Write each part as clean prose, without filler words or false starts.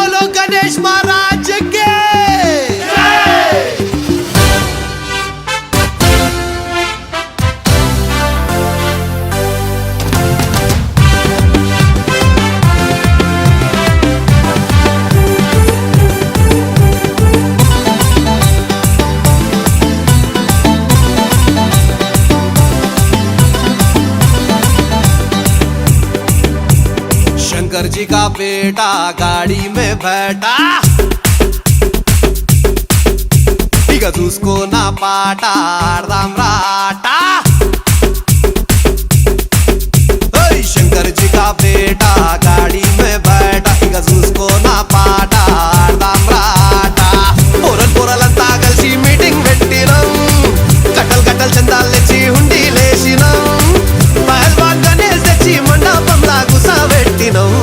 बोलो गणेश महाराज के शंकर जी का बेटा गाड़ी में बैठा टिकट उसको ना पाटा राम राटा। शंकर जी का बेटा गाड़ी में बैठा टिकट उसको ना पाटा राम राटा। पोरल पोरलंता కలిసి మీటింగ్ పెట్టినం కట్టల్ కట్టల్ చందాలు తెచ్చి హుండీ లేసినం పహల్వాన్ గణేష్ తెచ్చి మండపంలా గుసబెట్టినం।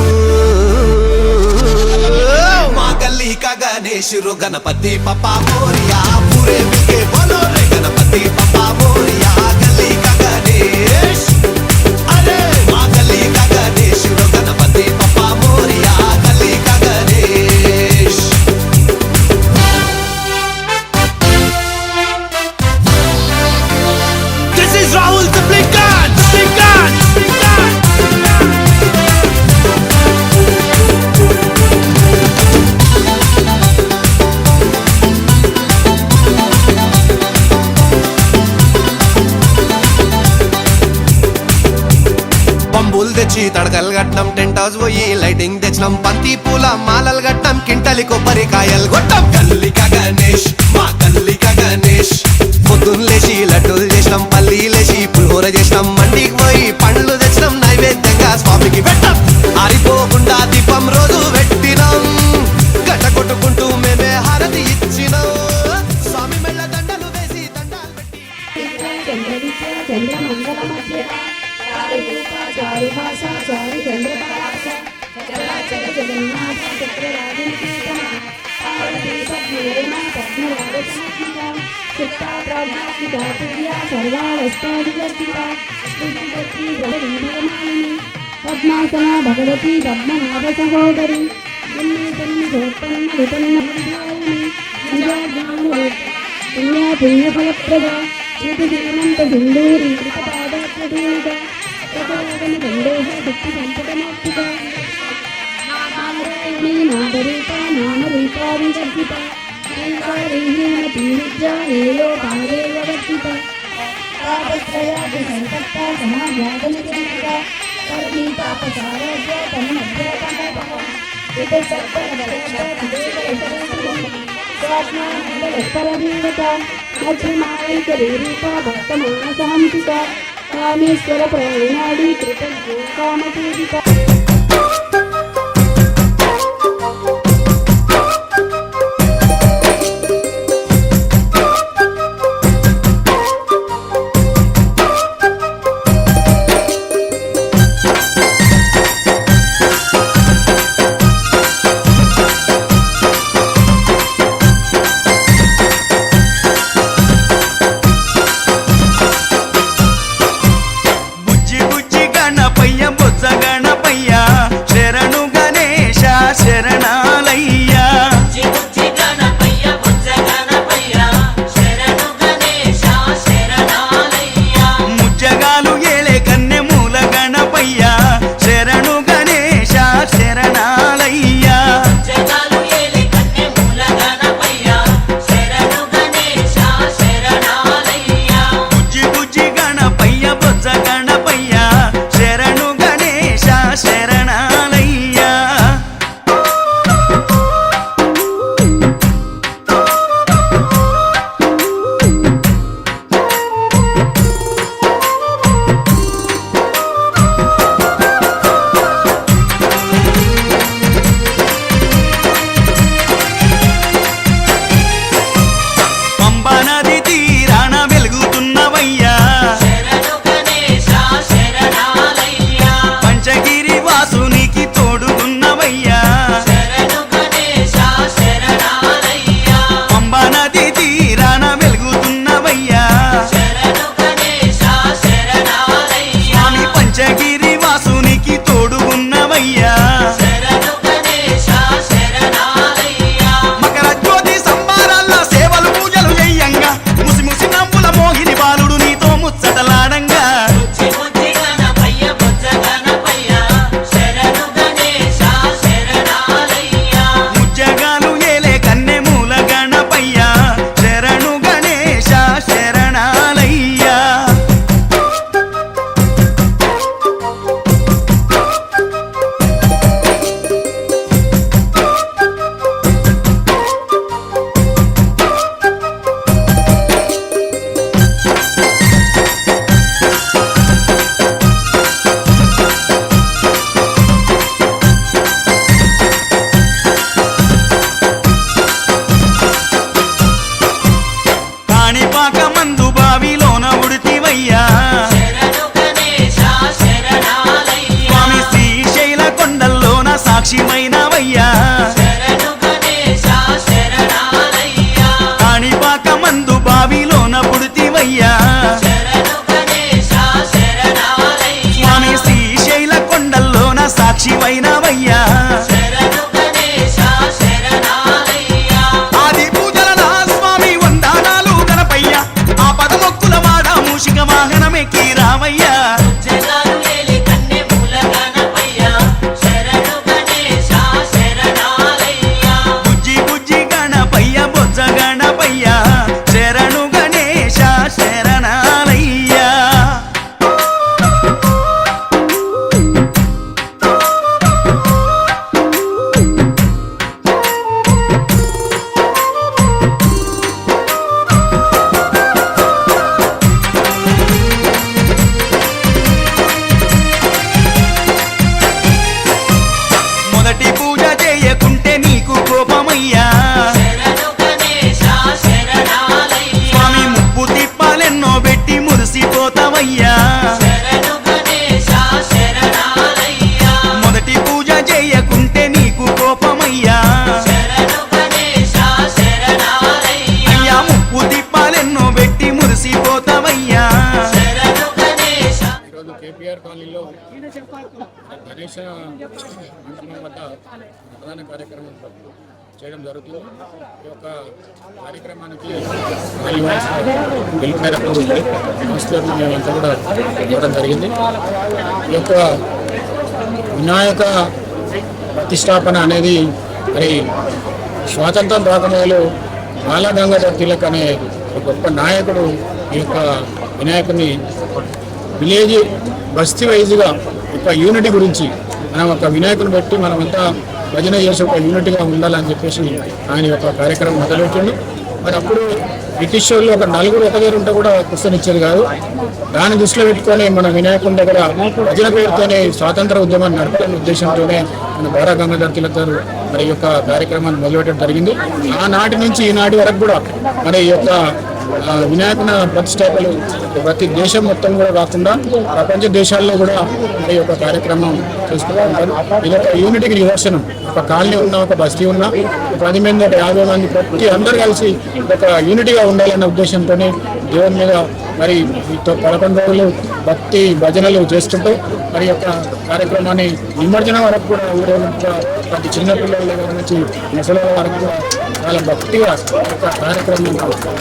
మా గల్లీ కా గణేష్ రో గణపతి పప్పా మోరియా పూరే మిల్కే బోలో రే గణపతి పప్పా మోరియా గల్లీ కా గణేష్ అరే మా గల్లీ కా గణేష్ రో గణపతి పప్పా మోరియా గల్లీ కా Ganesh. This is Rahul the Blinkan, the Blinkan, the Blinkan. బంబులు తెచ్చి తడకలు కట్నం టెంట్ హౌస్ పోయి లైటింగ్ తెచ్చినాం బంతి పూల మాలలు కట్నం కింటలి కొబ్బరికాయలు కొట్టాం గల్లిక గణేష్ మా గల్లిక గణేష్। పొద్దున్న లేచి లడ్డూలు చేసినాం పల్లీలేసి పులిహోర చేసినాం మండికి పోయి పండ్లు తెచ్చినాం నైవేద్యంగా స్వామికి పెట్టాం ఆరిపోకుండా దీపం రోజు పెట్టినాం గట్ట కొట్టుకుంటూ మేమే హారతి ఇచ్చినాం స్వామి మెళ్ళ దండలు వేసి దండాలు పెట్టి चारु भाषा चारु चंद्र भाषा चराचर जगन्नाथ चक्रराजनिकेतना पार्वती पद्मेना पद्मरागसंस्थिता चित्ता प्राज्ञास्थिता प्रिया सर्वावस्थाविवर्जिता स्तुतिवती ब्रह्ममालिनी पद्मासना भगवती पद्मनाभ सहोदरी दिल्ली तन्नि गोत्पन्न विपन्न विधायिनी निजाज्ञानरूप पुण्या पुण्यफलप्रदा श्रुतिजीवन्त सिन्दूरी कृतपादात्मदूरिता प्रकोदन गंडोह भक्ति संपदमाप्तिका नारायणी नागरूपा नामरूपा विवर्जिता ओंकारेण तीर्जा हेलो पारेव वर्जिता तापत्रयादि संतप्ता समाव्यागनिर्जिता कर्मी तापसाराज्य तन्मध्यतमः स्वात्मानन्दपरदेवता अक्षमायिकरूपा भक्तमानसान्तिका कामेश्वर प्राणादि कृतज्ञ कामपूजिता। బుజ్జి బుజ్జి గణపయ్య బొజ్జ గణపయ్య సాక్షివైనవయ్యా ఆది పూజల నా స్వామి వందనాలు గణపయ్య ఆ పదమొక్కుల వాడ మూషిక వాహనమెక్కి రామయ్యా బుజ్జి బుజ్జి గణపయ్య బొజ్జ గణపయ్య శరణు గణేశ శరణాలయ్యా మొదటి పూజ చేయకుంటే నీకు కోపమయ్యా స్వామి ముప్పు తిప్పాలెన్నో పెట్టి మురిసిపోతావయ్యా మొదటి పూజ చేయకుంటే నీకు కోపమయ్యా అయ్యా ముప్పు తిప్పాలెన్నో పెట్టి మురిసిపోతావయ్యా ఈరోజు కేపీఆర్ కాలనీలో గణేష మండపం వద్ద ప్రధాన కార్యక్రమం చేయడం జరుగుతుంది. ఈ యొక్క కార్యక్రమానికి పిలుపు మేరకు సంస్థలు మేమంతా కూడా ఇవ్వడం జరిగింది. ఈ యొక్క వినాయక ప్రతిష్టాపన అనేది మరి స్వాతంత్రం రాకముందు బాలగంగాధర్ తిలక్ అనే ఒక గొప్ప నాయకుడు ఈ యొక్క వినాయకుని విలేజ్ బస్తీ వైజ్గా ఒక యూనిటీ గురించి మనం ఒక వినాయకుని బట్టి మనమంతా భజన చేసి ఒక యూనిటీగా ఉండాలని చెప్పేసి ఆయన యొక్క కార్యక్రమం మొదలుపెట్టిండు. మరి అప్పుడు బ్రిటిష్ వాళ్ళు ఒక నలుగురు ఒక దగ్గర ఉంటే కూడా కూర్చొనిచ్చేది కాదు. దాన్ని దృష్టిలో పెట్టుకొని మన వినాయకుని దగ్గర భజన పేరుతోనే స్వాతంత్ర ఉద్యమాన్ని నడపాలనే ఉద్దేశంతోనే మన బాల గంగాధర్ తిలక్ గారు మరి యొక్క కార్యక్రమాన్ని మొదలుపెట్టడం జరిగింది. ఆనాటి నుంచి ఈనాటి వరకు కూడా మరి ఈ యొక్క వినాయకుని ప్రతిష్టాపనలు ప్రతి దేశం మొత్తం కూడా కాకుండా ప్రపంచ దేశాల్లో కూడా ఈ యొక్క కార్యక్రమం చేస్తూ ఉంటారు. ఇది ఒక యూనిటీకి నిదర్శనం. ఒక కాలనీ ఉన్న ఒక బస్తీ ఉన్న 10 మంది 50 మంది ప్రతి అందరూ కలిసి ఒక యూనిటీగా ఉండాలన్న ఉద్దేశంతోనే దేవుని మీద మరి 11 రోజులు భక్తి భజనలు చేసుకుంటూ మరి యొక్క కార్యక్రమాన్ని నిమజ్జనం వరకు కూడా ఊరేగింపుగా ప్రతి చిన్నపిల్లల దగ్గర నుంచి ముసలి వరకు కూడా చాలా భక్తిగా ఒక కార్యక్రమం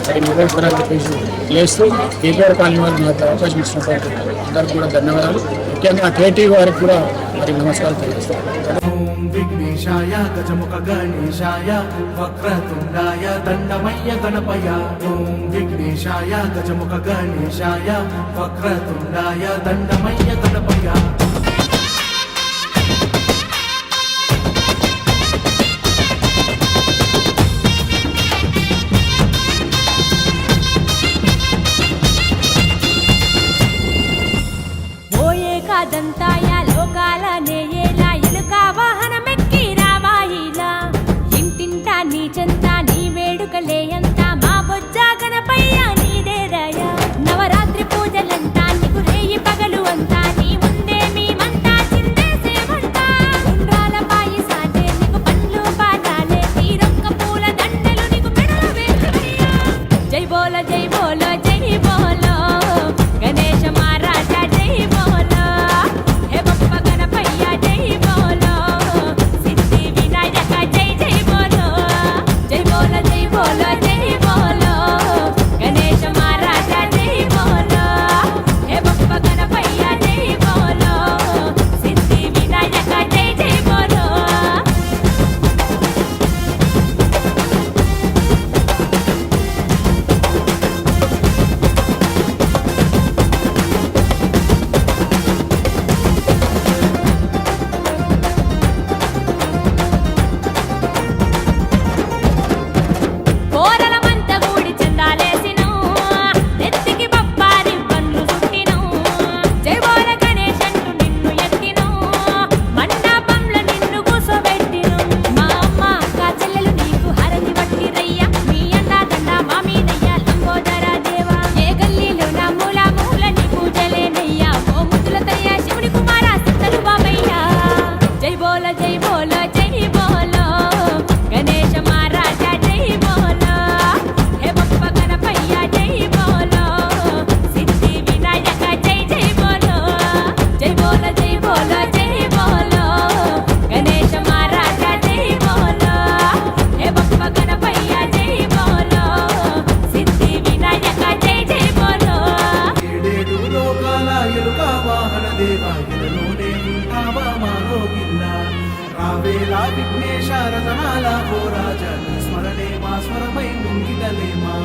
మరి నిర్వహిస్తారని చెప్పేసి లేస్తూ కేపీఆర్ కాలనీ వారికి నాకు అవకాశం ఇచ్చినటువంటి అందరికీ కూడా ధన్యవాదాలు. ముఖ్యంగా కేటీ వారికి కూడా మరి నమస్కారం తెలియజేస్తాను. ఓం విఘ్నేశాయ గజముఖ గణేశాయ వక్రతుండాయ దండమయ్య గణపయ ఓం విఘ్నేశాయ గజముఖ గణేశాయ వక్రతుండాయ దండమయ్య గణపయ దంతాయ లోకాల నేయేలా ఎలుక వాహనమెక్కి రావాయిలా ఇంటింటా నీ చెంత నీ వేడుకలే అంతా మా బొజ్జ గణపయ్య నీదే దయా నవరాత్రి పూజలంతా నీకు రేయి పగలు అంతా నీ ముందే మేమంతా చిందేసేమంటా ఉండ్రాల పాయసాలే నీకు పండ్లు పాదాలే తీరొక్క పూల దండలు నీకు మెడలు వేసుకయ్యా జై బోలో జై బోలో జై బోలో గణేశ మహారాజా జై బోలో జై బోలో రావేలా విఘ్నేశ రతనాల ఓ రాజా నీ స్మరణే మా స్వరమై ముంగిటలేమా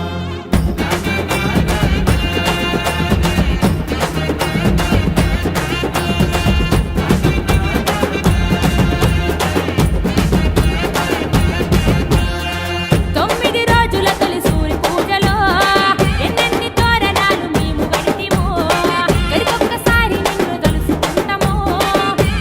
తొమ్మిది రోజుల తొలి సూర్య పూజలో ఎన్నెన్ని తోరణాలు మేము కడితిమో గడికొక్కసారి నిన్ను తలుసుకుంటామో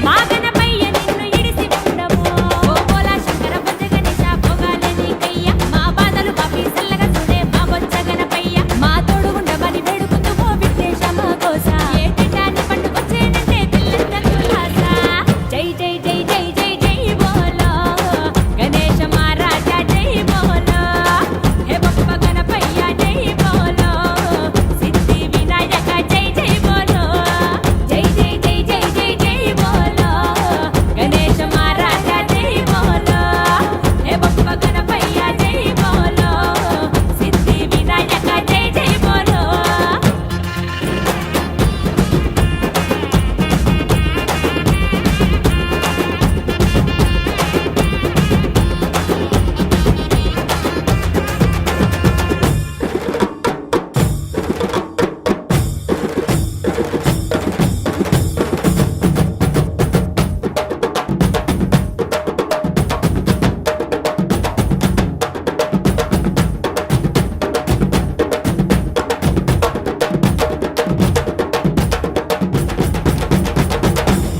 మా గణపయ్య నిన్ను ఇడిసి ఉండమో ఓ బోలా శంకర బొజ్జ గణేశ భోగాలే నీకయ్య మా బాధలు పాపి చల్లగా చూడే మా బొజ్జ గణపయ్య మా తోడు ఉండమని వేడుకుంటూ ఓ విఘ్నేశ మా కోస ఏ తింటాన్ని పండుకొచ్చేనంటే పిల్లంత కులాస జై జై జై జై జై జై బోలో గణేశ మహారాజా జై బోలో హే బప్ప గణపయ్య జై బోలో సిద్ధి వినాయక జై జై బోలో జై జై జై జై జై జై బోలో గణేశ మహారాజా జై బోలో హే బప్ప గణపయ్య జై బోలో సిద్ధి వినాయక జై జై బోలో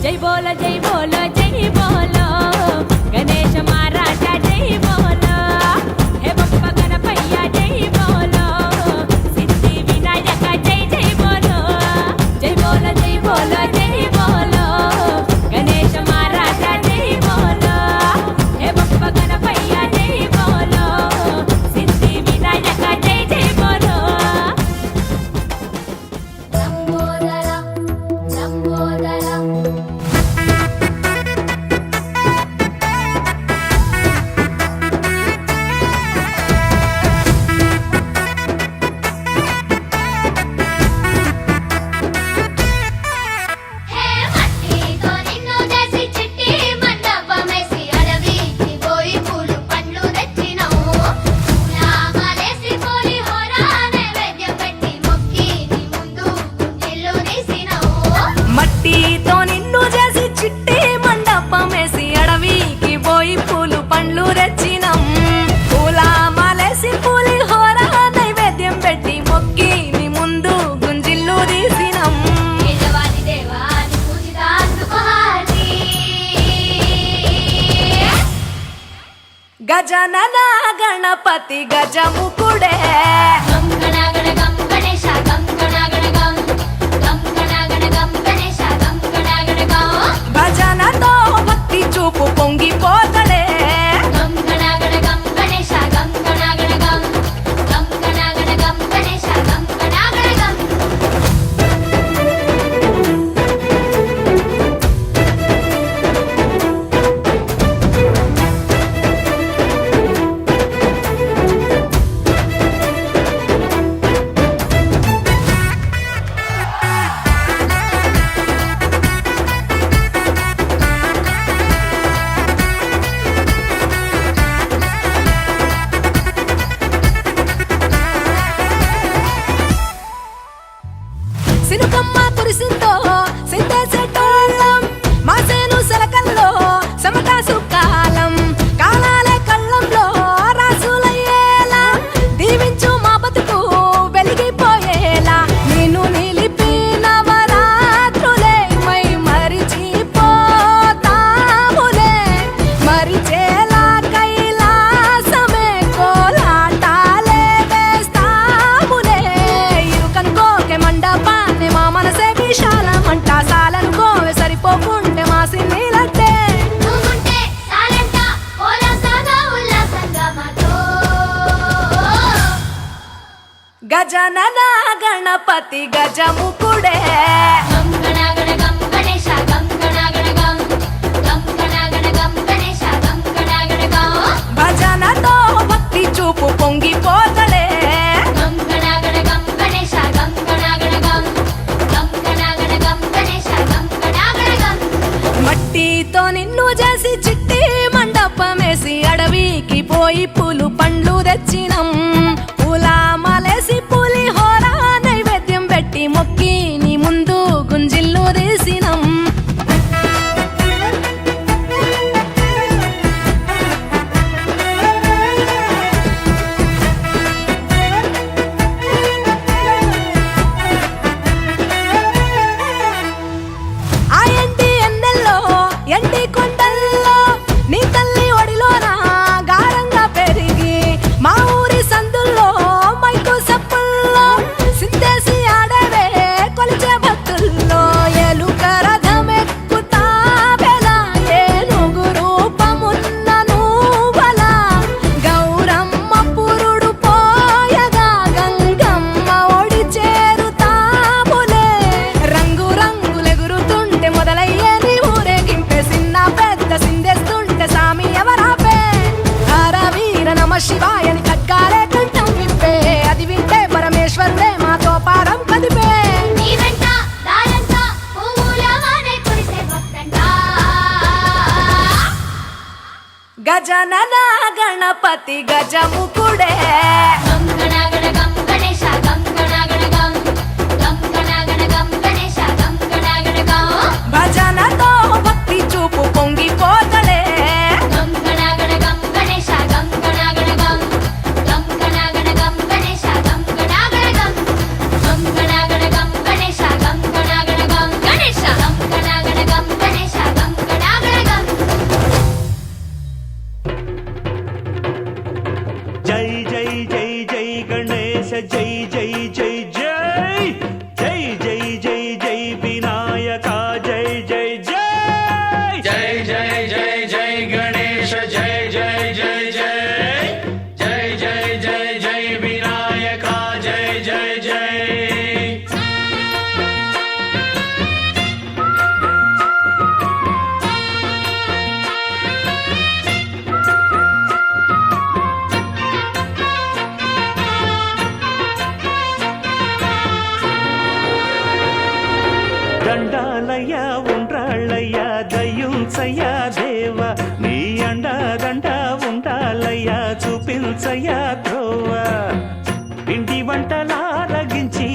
జై బోలో జై బోలో జై బోలో గణేశ మహారాజా జై బోలో హే బప్ప గణపయ్య జై బోలో సిద్ధి వినాయక జై జై బోలో జై బోలో జై బోలో జై బోలో గణేశ మహారాజా జై బోలో హే బప్ప గణపయ్య జై బోలో సిద్ధి వినాయక జై జై బోలో లంబోదర లంబోదర హే మట్టితో నిన్ను చేసి చిట్టి మండపమేసి అడవికి పోయి పూలు పండ్లు తెచ్చినావు పూలమాలేసి పోలి హోరా నైవేద్యం పెట్టి మొక్కి నీ ముందు కుంజిళ్ళు తీసినావు మట్టితో నిన్ను చేసి చిట్టి మండపమేసి అడవికి పోయి పూలు పండ్లు తెచ్చినం పూల మాలేసి పూలి హోర నైవేద్యం పెట్టి మొక్కి నీ ముందు గుంజిళ్ళు తీసినం దేవాది దేవాది పూజిత అందుకోహారి గజనన గణపతి గజముకుడే గం గణగణ గం గణేశ గం గణగణ గం గం గణగణ గం గణేశ గం గణగణ గం భజనతో భక్తి చూపు పొంగిపోతలే గం గణగణ గం గణేశ గం గణగణ గం గం గణగణ గం గణేశ గం గణగణ గం సినుకమ్మ కురిసిందో సిందేసేటోళ్ళం మాసేను సలకల్లో సమతా సుకాలం కాలాలే కళ్ళంలో రాసులయ్యేలా దీవించు మా బతుకు వెలిగిపోయేలా నేను నిలిపిన వరాత్రులే మై మరిచిపోతాములే మరిచేలా కైలాసమే కోలాటాలే వేస్తాములే ఇరుకనుకోకే మండపాన్ని మా మనసే విశాలమంట సాలనుకోవే సరిపోకుంటే మా సిన్నీలట్టే నువ్వుంటే సాలంట ఓలాసగా ఉల్లాసంగా మాతో గజనన గణపతి గజముకుడే గం గణగణ గం గణేశ గం గణగణ గం గం గణగణ గం గణేశ గం గణగణ గం భజనతో భక్తి చూపు పొంగిపోతలే గం గణగణ గం గణేశ గం గణగణ గం గం గణగణ గం గణేశ గం గణగణ గం మట్టితో నిన్ను చేసి కలిసి చిట్టి మండపమేసి అడవికి పోయి పూలు పండ్లు తెచ్చినం పూల మాలేసి పులిహోర నైవేద్యం పెట్టి మొక్కి నీ ముందు గుంజిల్లు తీసినం ఆ ఎండి ఎన్నెల్లో ఎండి కొండల్లో నీ తల్లి ఒడిలోన గారంగా పెరిగి మా ఊరి సందుల్లో మైకు సప్పుల్లో సిందేసి ఆడవే కొలిచే భక్తుల్లో ఎలుక రథమెక్కుతా వేళ ఏనుగు రూపమున్న నువ్వలా గౌరమ్మ పురుడు పోయగా గంగమ్మ ఒడి చేరుతాములే రంగు రంగులెగురుతుంటే మొదలయ్యే నీ ఊరేగింపే చిన్న పెద్ద సిందేస్తుంటే సామి ఎవరాపే హర వీర నమ శివాయని ఖడ్గాలే కంఠం విప్పే అది వింటే పరమేశ్వరుడే మాతో పారం కదిపే నీ వెంట దారంతా పువ్వుల వానే కురిసే భక్తంట గజనన గణపతి గజముకుడే గంగణగణగం గణేశ గంగణగణగం గంగణగణగం గణేశ గంగణగణగం భజనతో భక్తి చూపు పొంగిపోతలే గంగణగణగం గణేశ గంగణగణగం గంగణగణగం గణేశ గంగణగణగం గంగణగణగం గణేశ గంగణగణగం గణేశ గంగణగణగం గణేశ గంగణగణగం జై జై జై జై గణేశ జై జై జై జై జై జై జై జై వినాయక జై జై జై జై జై జై జై గణేశ జై జై జై జై జై జై జై జై వినాయక జై జై జై దండాలయ్య ఉండ్రాళ్ళయ్య దయ్యుంచయ్య దేవ నీ అండదండ ఉండాలయ్య చూపించయ్య త్రోవ ఇంటి వంటలారగించి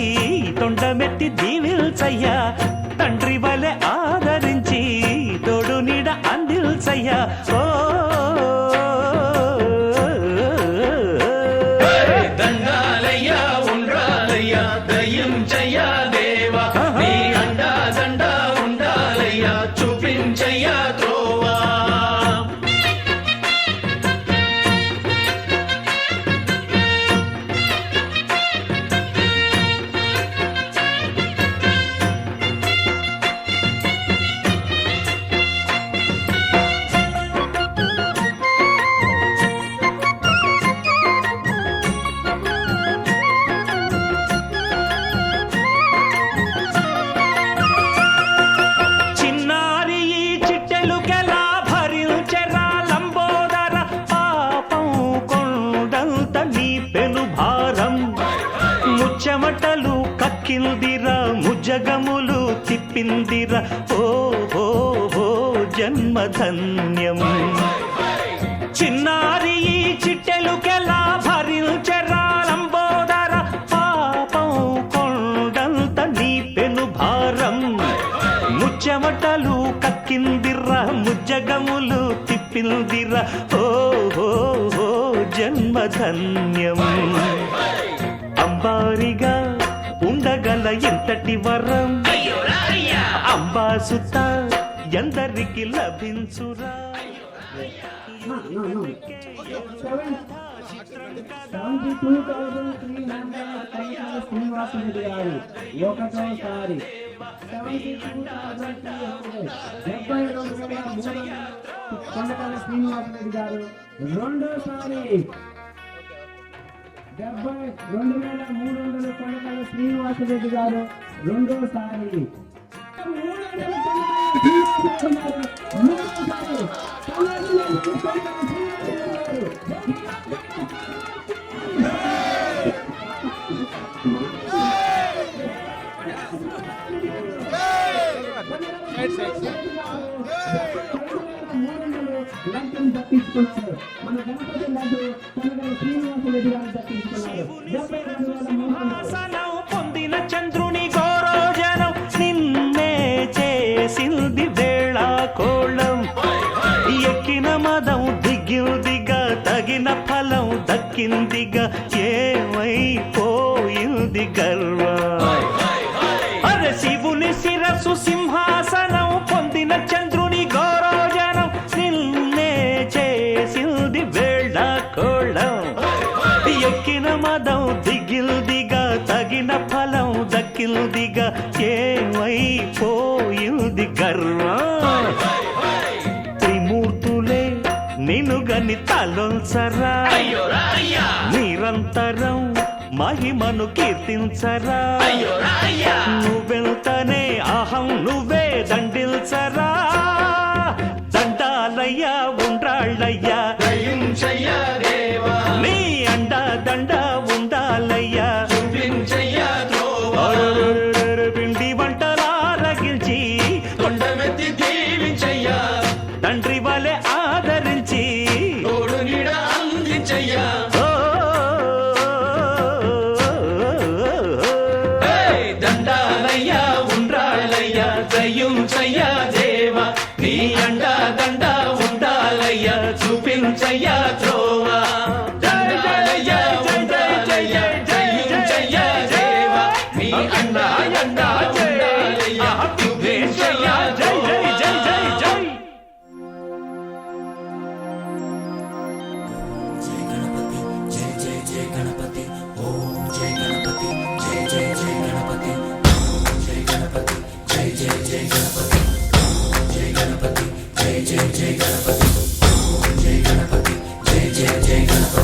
తొండమెత్తి దీవిల్చయ్య తండ్రి వలె ఆదరించి తోడు నీడ అందిల్చయ్య ఓ దండాలయ్య ఉండ్రాలయ్య దయ్యం చెయ్య దేవా నీ అండా దండ ఉండాలయ్య చూపించయ్య త్రోవా చిన్నారి ఈ చిట్టెలుకెలా భరించెరా లంబోదర పాపం కొండంత నీ పెను భారం ముచ్చమటలు కక్కిందిరా ముజగములు తిప్పిందిరా ఓ ఓ ఓ జన్మధన్యం చిన్నారి ఈ చిట్టెలుకెలా భరించెరా లంబోదర పాపం కొండంత నీ పెను భారం ముచ్చమటలు కక్కిందిరా ముజ్జగములు తిప్పిందిరా ఓ ఓ ఓ జన్మధన్యం అంబారిగా ఉండగల ఎంతటి వరం అంబాసుత ఎందరికి లభించురా 72,300 శ్రీనివాసరెడ్డి గారు ఒకటోసారి 72,300 కొండకల్ల శ్రీనివాసరెడ్డి గారు రెండోసారి 72,300 కొండకల్ల శ్రీనివాసరెడ్డి గారు రెండోసారి లడ్డుని దక్కించుకున్నారు. మన గణపతి లడ్డు కొనగల శ్రీనివాసరెడ్డి గారు దక్కించుకున్నారు. 72,000 మోహన్ ఆసనం పొందిన చంద్రుని గౌరోజనం నిన్నే చేసింది వేళ కోళం ఎక్కిన మదం దిగిందిగా తగిన ఫలం దక్కిందిగా ఏమైపోయింది గర్వం అరే శివుని శిరస్సు సింహాసనం పొందిన చంద్రుని గౌరోజనం నిన్నే చేసింది వేళ కోళం ఎక్కిన మదం దిగిల్దిగా తగిన ఫలం దక్కిల్దిగా ఏమైపోయింది గర్వం త్రిమూర్తులే నిన్నుగని తలొంచరా నిరంతరం మహిమను కీర్తించరా నువ్వెంతనే అహం నువ్వే దండిల్చరా దండాలయ్యా ఉండ్రాళ్ళయ్యా నీ అండ దండ ఉండాలయ్యా పిండి వంటలారగిల్చి కొండమెత్తి దీవించయ్యా తండ్రి వలె ఆదరించి తోడు నీడ అందించయ్యా దండాలయ్యా ఉండ్రాళ్ళయ్యా దయ్యుంచయ్యా దేవా నీ అండా దండ ఉండాలయ్యా చూపించయ్యా త్రోవా దండాలయ్యా ఉండాలయ్యా దయ్యుంచయ్యా దేవా నీ అండా అండా ఉండాలయ్యా చూపించయ్యా జై జై జై జై జై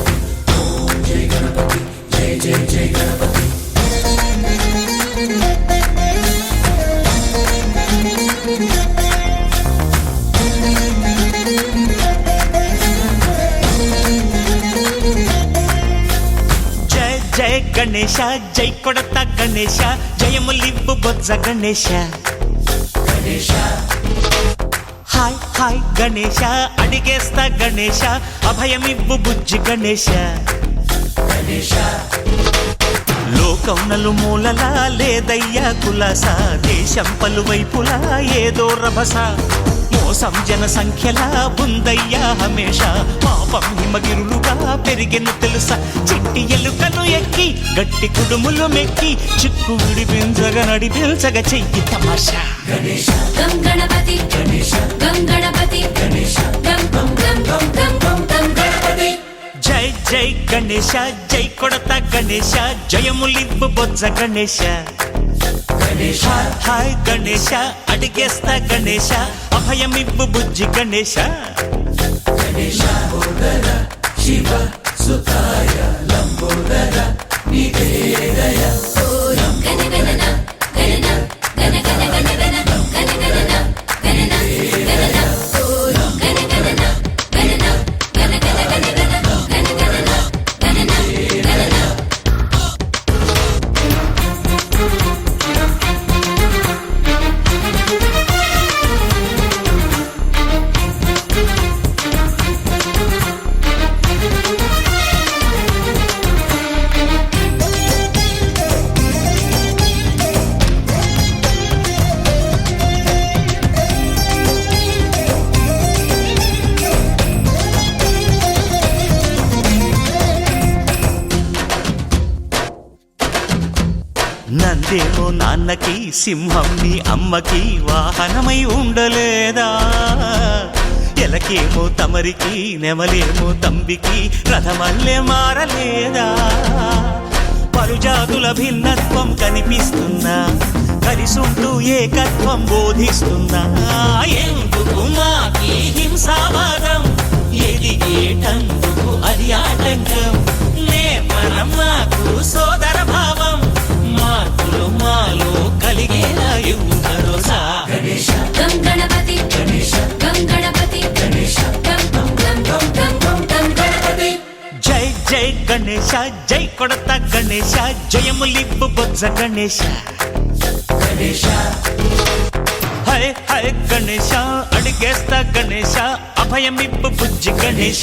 జై జై గణేశ జై కొడత గణేశ జయములివ్వు బొజ్జ గణేశ హాయ్ హాయ్ గణేశ అడిగేస్తా గణేశ అభయమివ్వు బుజ్జి గణేశ లోకం నలుమూలలా లేదయ్యా కులాస దేశం పలువైపులా ఏదో రభస మోసం జన సంఖ్యలా ఉందయ్యా హమేష పాపం హిమగిరులుగా పెరిగెను తెలుసా చిట్టి ఎలుకను ఎక్కి గట్టి కుడుములు మెక్కి చిక్కు విడిపించగా నడిపించగా చెయ్యి తమాషా గం గణపతి గం గణపతి గం గం గం గం గం గం గం గణపతి జై జై గణేశ జై కొడత గణేశ జయములివ్వు బొజ్జ గణేశ హాయ్ హాయ్ గణేశ అడిగేస్తా గణేశ అభయమివ్వు బుజ్జి గణేశ నందేమో నాన్నకి సింహం నీ అమ్మకి వాహనమై ఉండలేదా ఎలకేమో తమరికి నెమలేమో తంబికి రథమల్లే మారలేదా పలుజాతుల భిన్నత్వం కనిపిస్తున్నా కలిసుంటూ ఏకత్వం బోధిస్తున్నా ఎందుకు మాకి హింసావాదం ఎదిగేటందుకు అది ఆటంకం నేపరం మాకు సోదర భావం మార్పులు మాలో కలిగేలా ఇవ్వు భరోసా గం గణపతి గం గణపతి గం గం గం గం గం గం గం గణపతి జై జై గణేశ జై కొడత గణేశ జయములివ్వు బొజ్జ గణేశ హై హై గణేశ అడిగేస్తా గణేశ అభయమిప్పు బుజ్జి గణేశ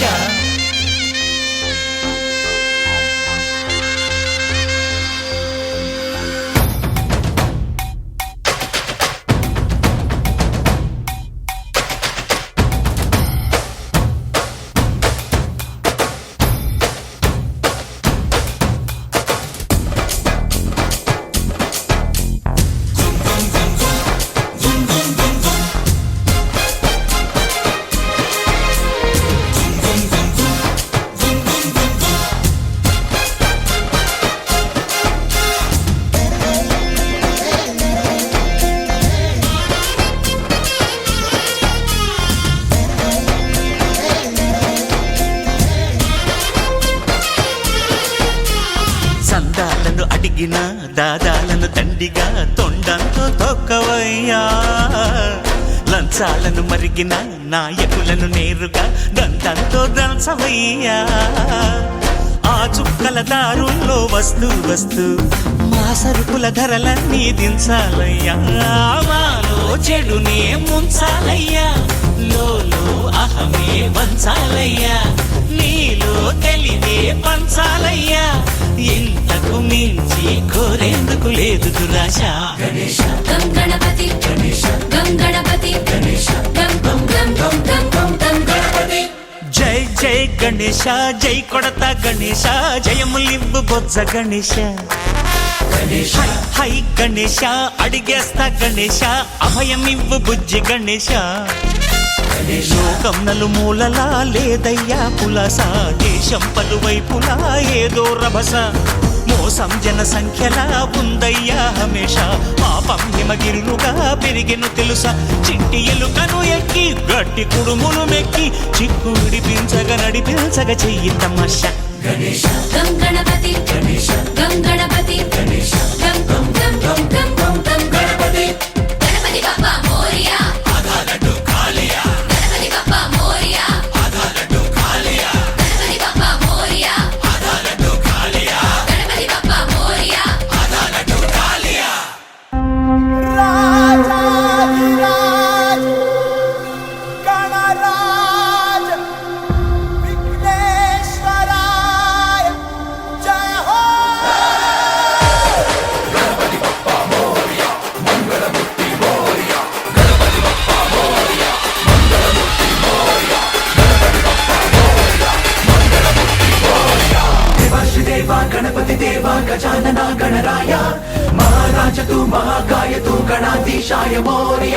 సందాలను అడిగిన దాదాలను దండిగా తొండంతో తొక్కవయ్యా లంచాలను మరిగిన నాయకులను నేరుగా దంతంతో దంచవయ్యా ఆ చుక్కల దారుల్లో వస్తూ వస్తూ మా సరుకుల ధరలన్నీ దించాలయ్యా మాలో చెడునే ముంచాలయ్యా లోలో అహమే వంచాలయ్యా నీలో తెలివే పంచాలయ్యా ఇంతకు మించి కోరేందుకు లేదు దురాశ గం గణపతి గం గణపతి గం గం గం గం గం గం గం గణపతి జై జై గణేశ జై కొడత గణేశ జయములివ్వు బొజ్జ గణేశ హై హై గణేశ అడిగేస్తా గణేశ అభయమివ్వు బుజ్జి గణేశ లోకం నలుమూలలా లేదయ్యా పులస దేశం పలువైపులా ఏదో రభస మోసం జన సంఖ్యలా ఉందయ్యా హమేష పాపం హిమగిరులుగా పెరిగెను తెలుసా చిట్టి ఎలుకను ఎక్కి గట్టి కుడుములు మెక్కి చిక్కు విడిపించగా నడిపించగ చెయ్యి తమాష గం గణపతి గం గణపతి గం గం గం గం గం గం గం గణపతి గణపతి బప్పా మోరియా గణపతి బప్పా మోరియా గణపతి బప్పా మోరియా గణపతి బప్పా మోరియా రాజాధిరాజ్ గణరాజ్ విఘ్నేశ్వరాయ జయ హో దేవ గణపతి దేవ గజానన గణరాయ మహారాజ తు మహాకాయ తు గణాధీశాయ మోర్య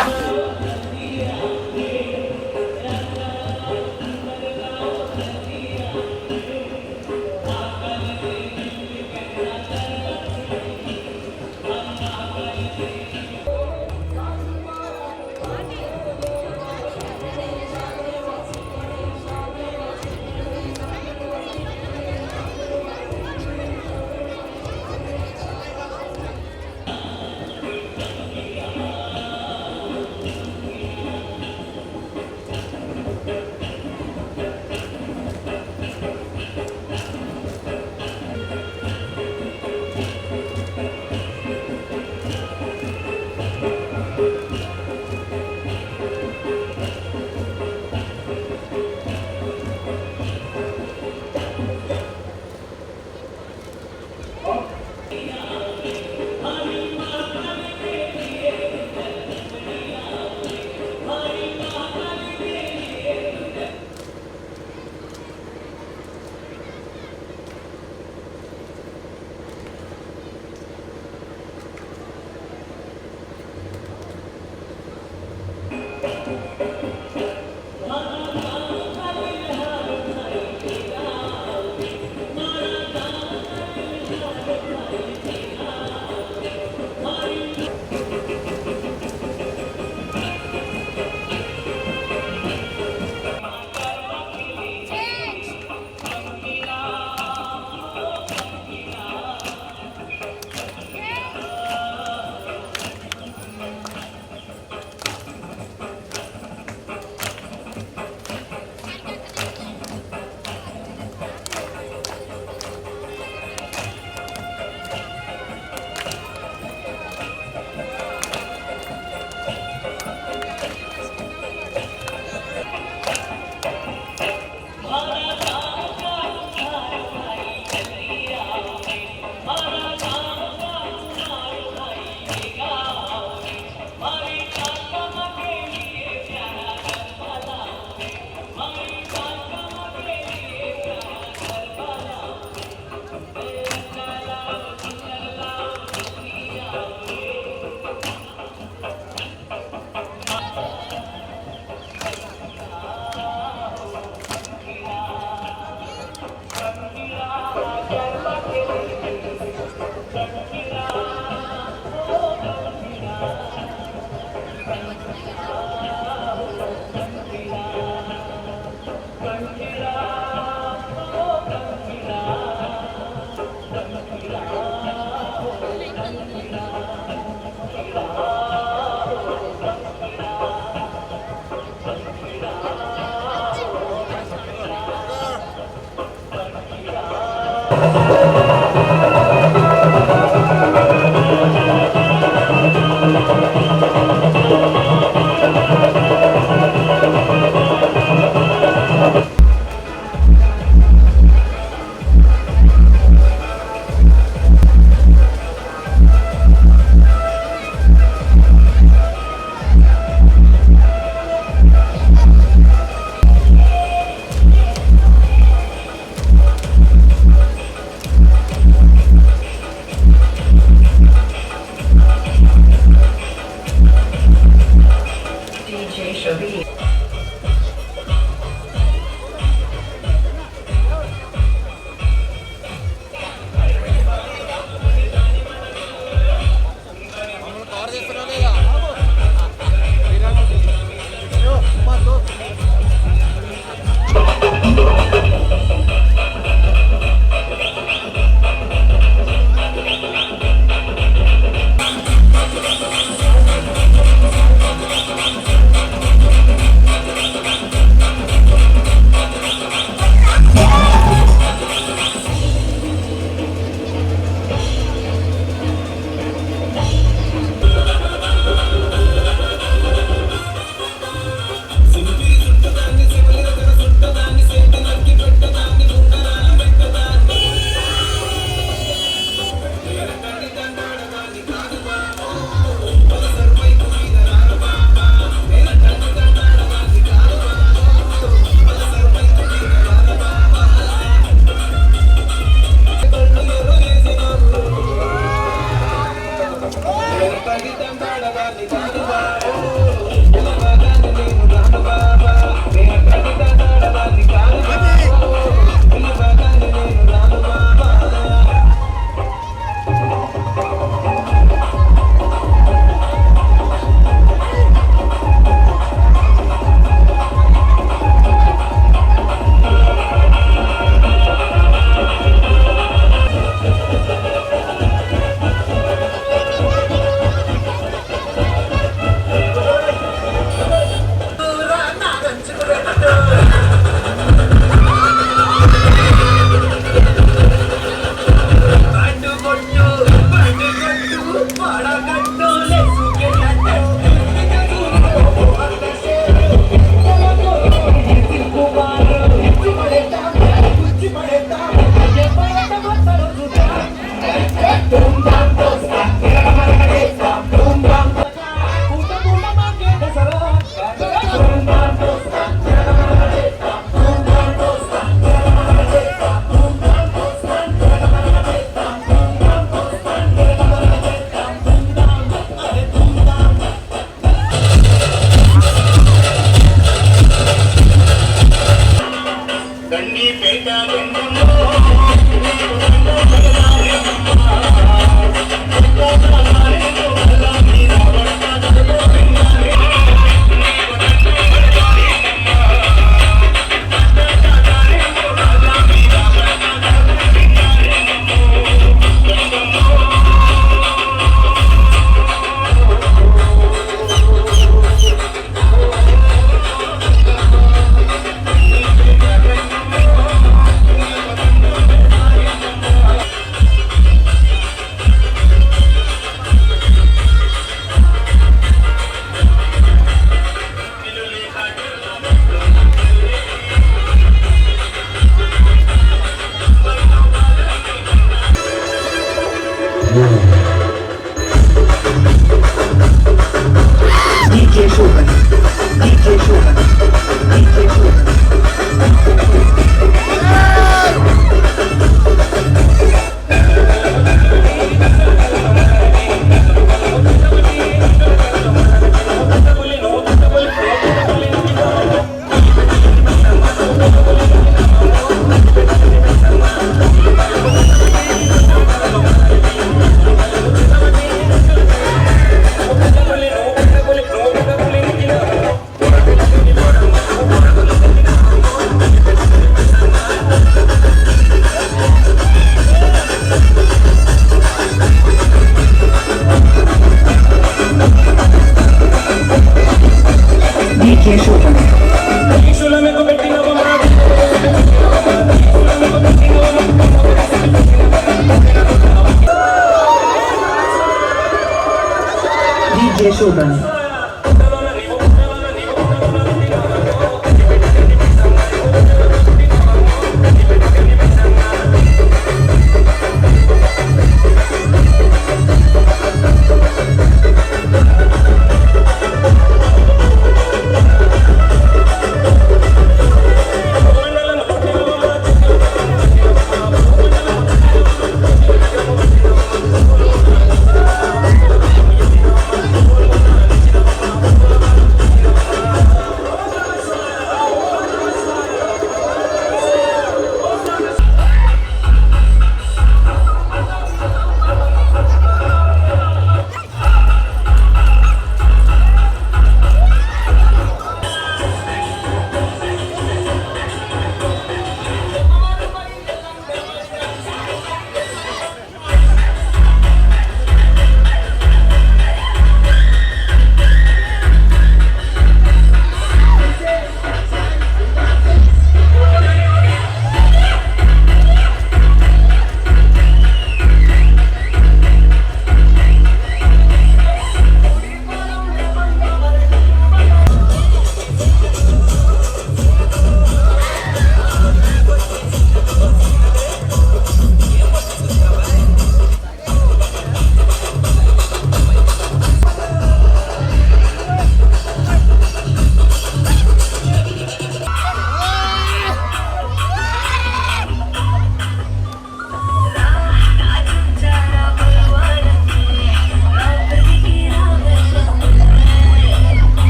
చూడండి.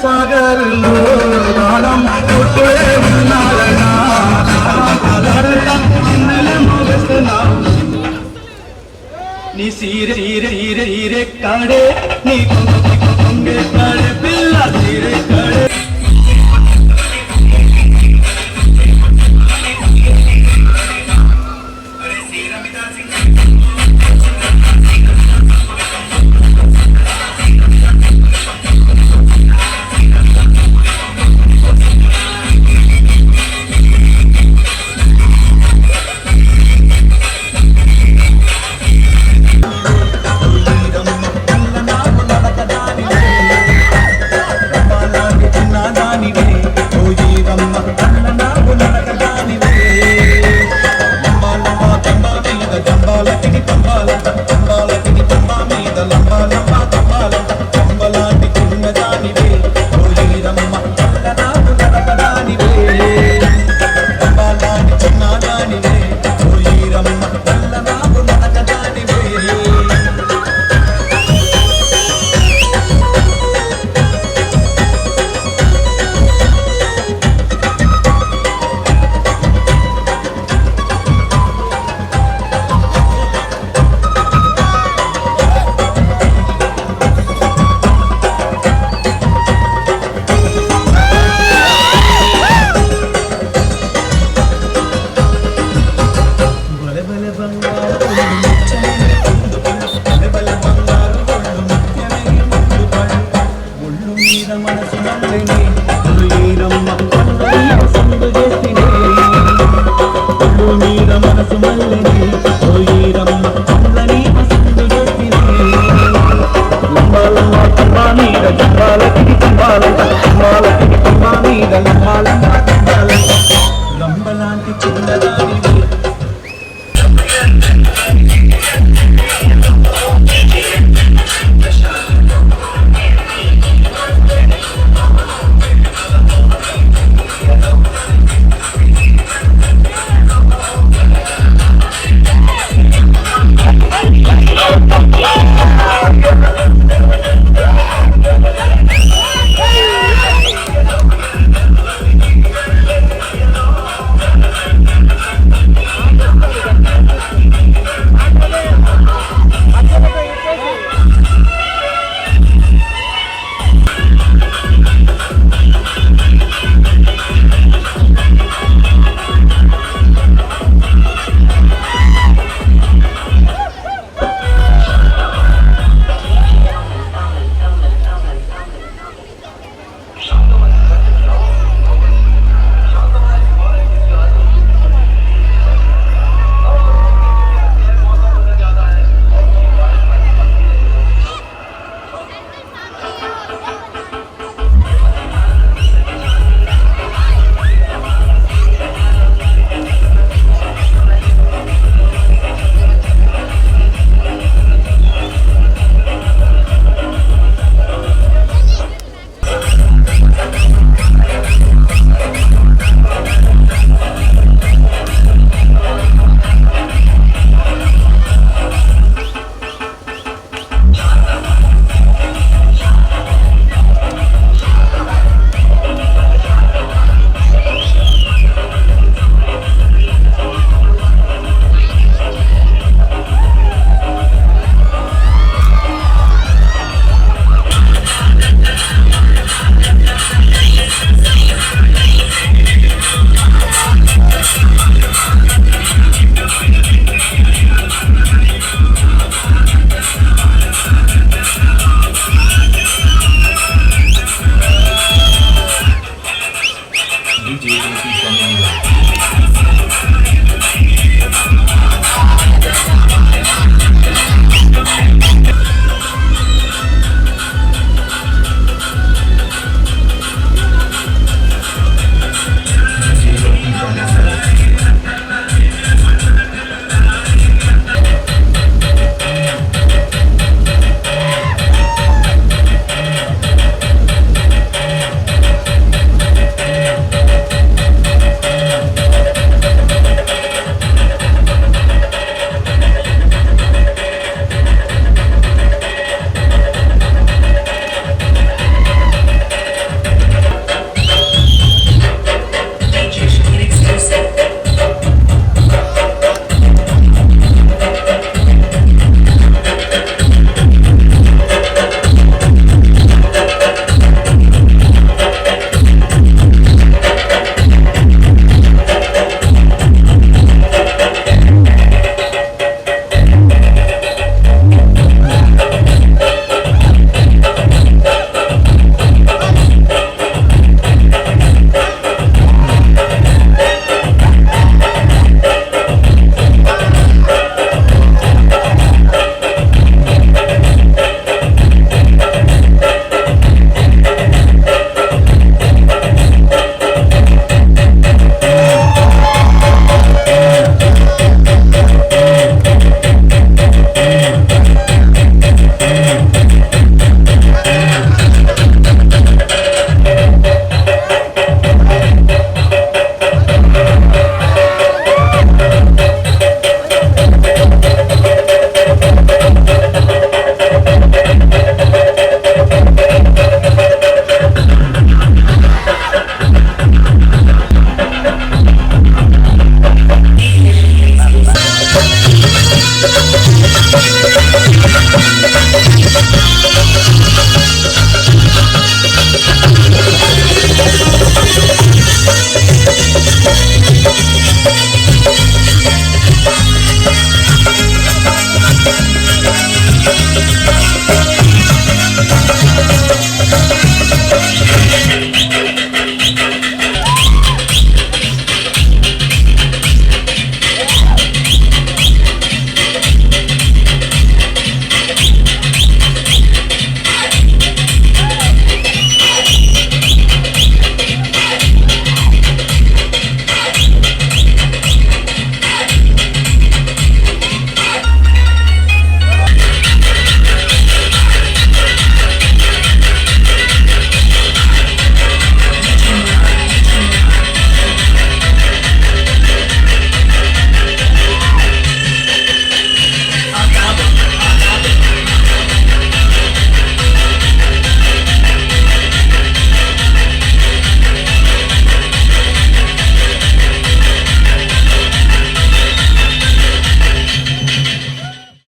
సాగర్లో గానం పుట్టుడే ఉన్నారనా నీ సీరే సీరే సీరే సీరే కాడే నీ కొంగే కాడే పిల్ల సీరే కాడే